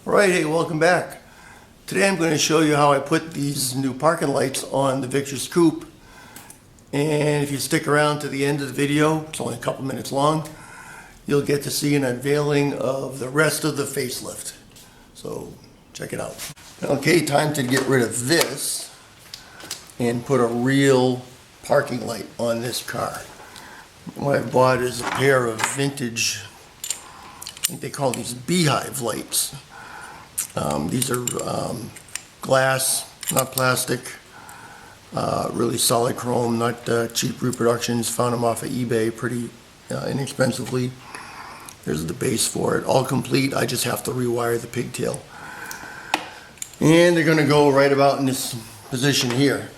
Alright, hey, welcome back. Today I'm going to show you how I put these new parking lights on the Victress Coupe. And if you stick around to the end of the video, it's only a couple minutes long, you'll get to see an unveiling of the rest of the facelift. So check it out. Okay, time to get rid of this and put a real parking light on this car. What I bought is a pair of vintage, I think they call these beehive lights. These are glass, not plastic, really solid chrome, not cheap reproductions. Found them off of eBay pretty inexpensively. There's the base for it, all complete. I just have to rewire the pigtail. And they're going to go right about in this position here.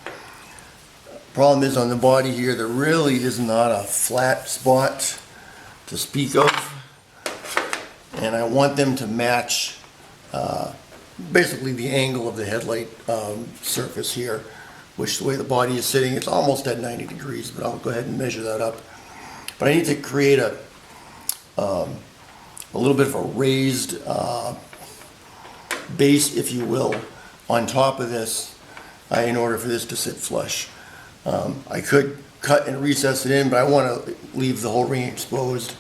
Problem is on the body here, there really is not a flat spot to speak of. And I want them to match basically the angle of the headlight surface here, which the way the body is sitting, it's almost at 90 degrees, but I'll go ahead and measure that up. But I need to create a little bit of a raised base, if you will, on top of this in order for this to sit flush. I could cut and recess it in, but I want to leave the whole ring exposed,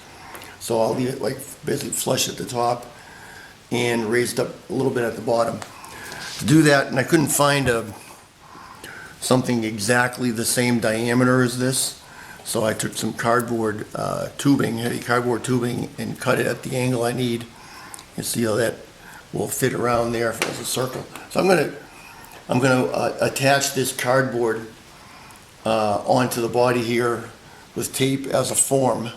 so I'll leave it like basically flush at the top and raised up a little bit at the bottom. To do that, and I couldn't find something exactly the same diameter as this, so I took some cardboard tubing, heavy cardboard tubing, and cut it at the angle I need. You see how that will fit around there as a circle. So I'm gonna attach this cardboard onto the body here with tape as a form.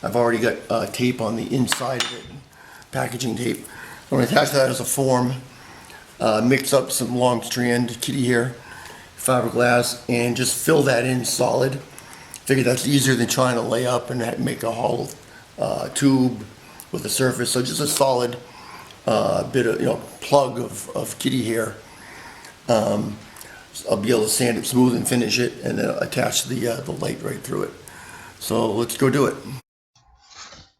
I've already got tape on the inside of it, packaging tape. I'm going to attach that as a form, mix up some long strand kitty hair, fiberglass, and just fill that in solid. Figure that's easier than trying to lay up and make a hollow tube with a surface. So just a solid bit of plug of kitty hair. I'll be able to sand it smooth and finish it, and then attach the light right through it. So let's go do it.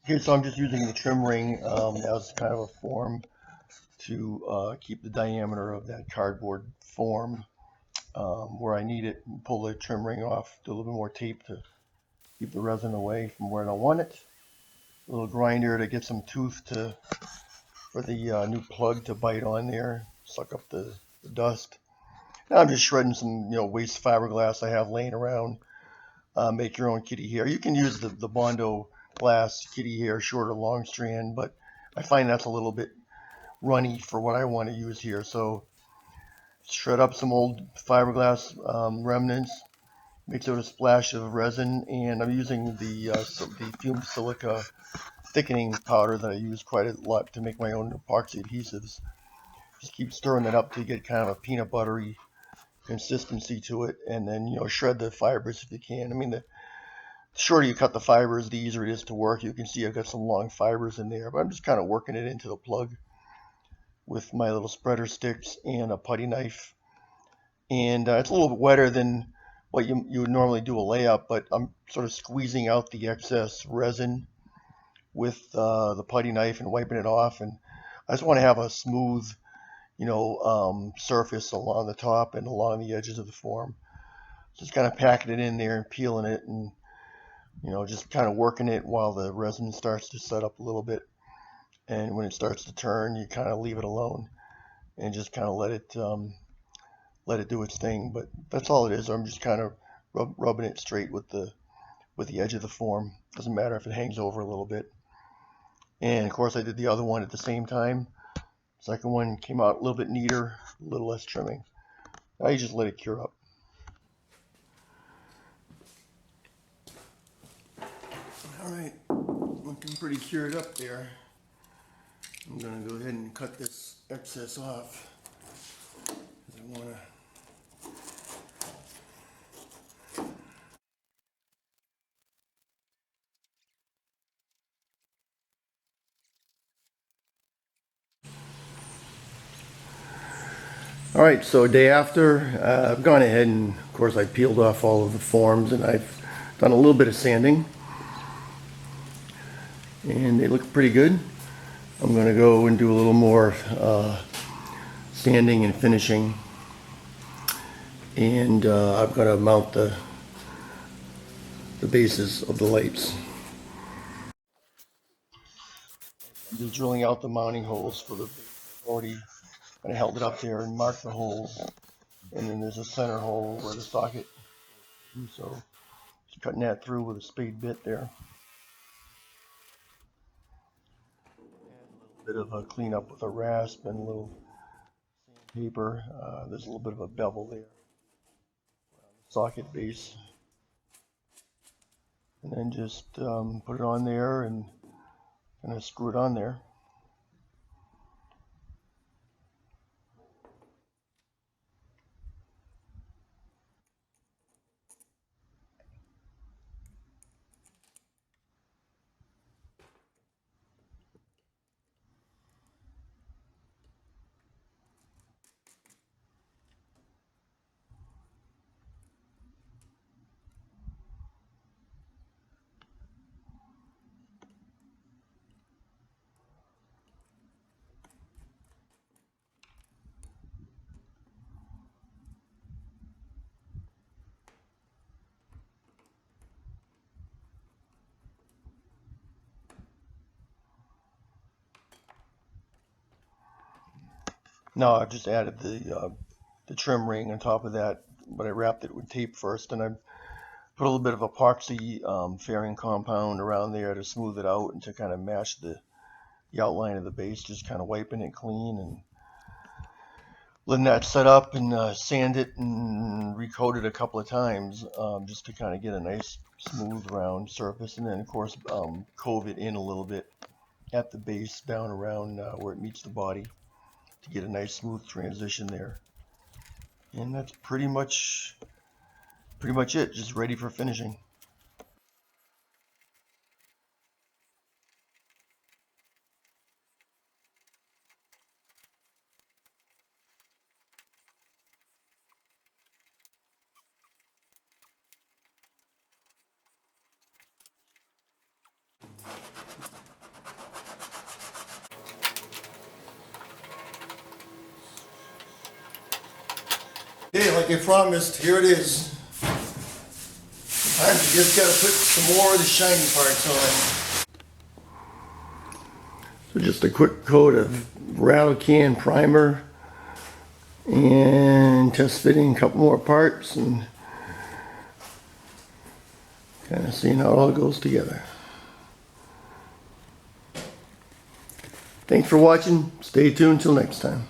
Here, so I'm just using the trim ring as kind of a form to keep the diameter of that cardboard form where I need it. Pull the trim ring off, do a little bit more tape to keep the resin away from where I don't want it. A little grinder to get some tooth for the new plug to bite on there, suck up the dust. Now I'm just shredding some waste fiberglass I have laying around. Make your own kitty hair. You can use the Bondo glass kitty hair, short or long strand, but I find that's a little bit runny for what I want to use here. So shred up some old fiberglass remnants, mix it with a splash of resin, and I'm using the fumed silica thickening powder that I use quite a lot to make my own epoxy adhesives. Just keep stirring that up to get kind of a peanut buttery consistency to it, and then shred the fibers if you can. I mean, the shorter you cut the fibers, the easier it is to work. You can see I've got some long fibers in there, but I'm just kind of working it into the plug with my little spreader sticks and a putty knife. And it's a little bit wetter than what you would normally do a layup, but I'm sort of squeezing out the excess resin with the putty knife and wiping it off. And I just want to have a smooth surface along the top and along the edges of the form. Just kind of packing it in there and peeling it, and just kind of working it while the resin starts to set up a little bit. And when it starts to turn, you kind of leave it alone and just kind of let it do its thing. But that's all it is. I'm just kind of rubbing it straight with the edge of the form. Doesn't matter if it hangs over a little bit. And of course I did the other one at the same time. Second one came out a little bit neater, a little less trimming. Now you just let it cure up. Alright, looking pretty cured up there. I'm going to go ahead and cut this excess off, because I want to Alright, so a day after, I've gone ahead and of course I peeled off all of the forms, and I've done a little bit of sanding, and they look pretty good. I'm going to go and do a little more sanding and finishing, and I'm going to mount the bases of the lights. I'm just drilling out the mounting holes for the base. I've already kind of held it up there and marked the holes, and then there's a center hole where the socket is, so just cutting that through with a spade bit there. A little bit of a cleanup with a rasp and a little sandpaper. There's a little bit of a bevel there around the socket base, and then just put it on there and kind of screw it on there. Now I've just added the trim ring on top of that, but I wrapped it with tape first, and I put a little bit of epoxy fairing compound around there to smooth it out and to kind of match the outline of the base, just kind of wiping it clean and letting that set up, and sand it and recoat it a couple of times, just to kind of get a nice smooth round surface, and then of course cove it in a little bit at the base down around where it meets the body to get a nice smooth transition there. And that's pretty much it, just ready for finishing. Okay, like I promised, here it is. Sometimes you just gotta put some more of the shiny parts on. So just a quick coat of rattle can primer and test fitting a couple more parts and kind of seeing how it all goes together. Thanks for watching. Stay tuned till next time.